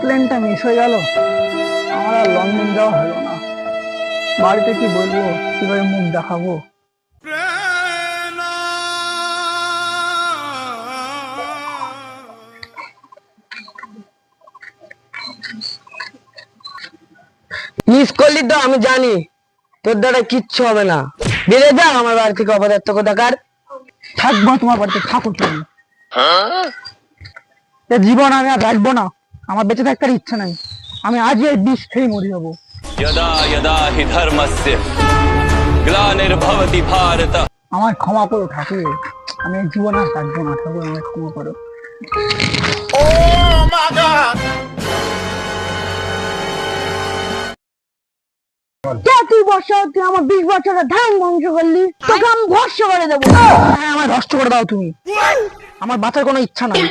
প্লেনটা মিস হয়ে গেল। আমার আর লন্ডন যাওয়া হলো না। বাড়িতে কি বলবো, কিভাবে মুখ দেখাবো? মিস করলি তো আমি জানি, তোর দ্বারা কিচ্ছু হবে না। বেড়ে যা আমার বাড়ি থেকে, অপদার্থ কোথাকার। থাকবো তোমার বাড়িতে, থাকো তুমি। এ জীবন আমি আর রাখবো না। আমার বেঁচে থাকতে আর ইচ্ছা নাই। আমি আজই এই বিষ খেয়ে মরে যাবো। यदा यदा हि धर्मस्य ग्लानिर्भवति भारत। আমার ক্ষমা করো ঠাকুর, আমি এই জীবন আর রাখবো না। ঠাকুর আমায় ক্ষমা করো। তুই বর্ষা, তুই আমার 20 বছরের ধান ধ্বংস করলি, তোকে আমি ভস্য করে দেবো। হ্যাঁ, আমার ভস্য করে দাও তুমি। আমার বাঁচার কোনো ইচ্ছা নাই।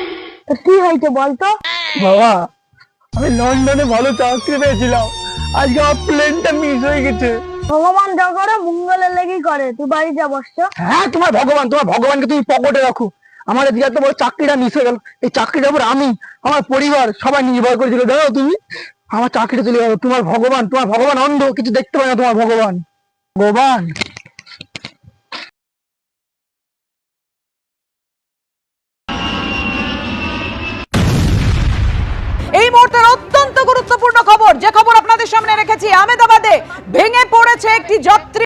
কি হয়েছে বলতো? বাবা, আমি লন্ডনে ভালো চাকরি পেয়েছিলাম, আজকে আমার প্লেনটা মিস হয়ে গেছে। ভগবান যা করে মঙ্গলের লেগেই করে। তুই বাড়ি যা বর্ষা। হ্যাঁ, তোমার ভগবানকে তুমি পকেটে রাখো। আমার আজকে এত বড় চাকরিটা মিস হয়ে গেল। এই চাকরিটার উপর আমি, আমার পরিবার সবাই নির্ভর করেছিল। জানো তুমি, আমার চাকরিটা চলে গেল। তোমার ভগবান অন্ধ, কিছু দেখতে পায় না। তোমার ভগবান এই মুহূর্তের অত্যন্ত গুরুত্বপূর্ণ খবর, যে খবর আপনাদের সামনে রেখেছি। আহমেদাবাদে ভেঙে পড়েছে একটি যাত্রী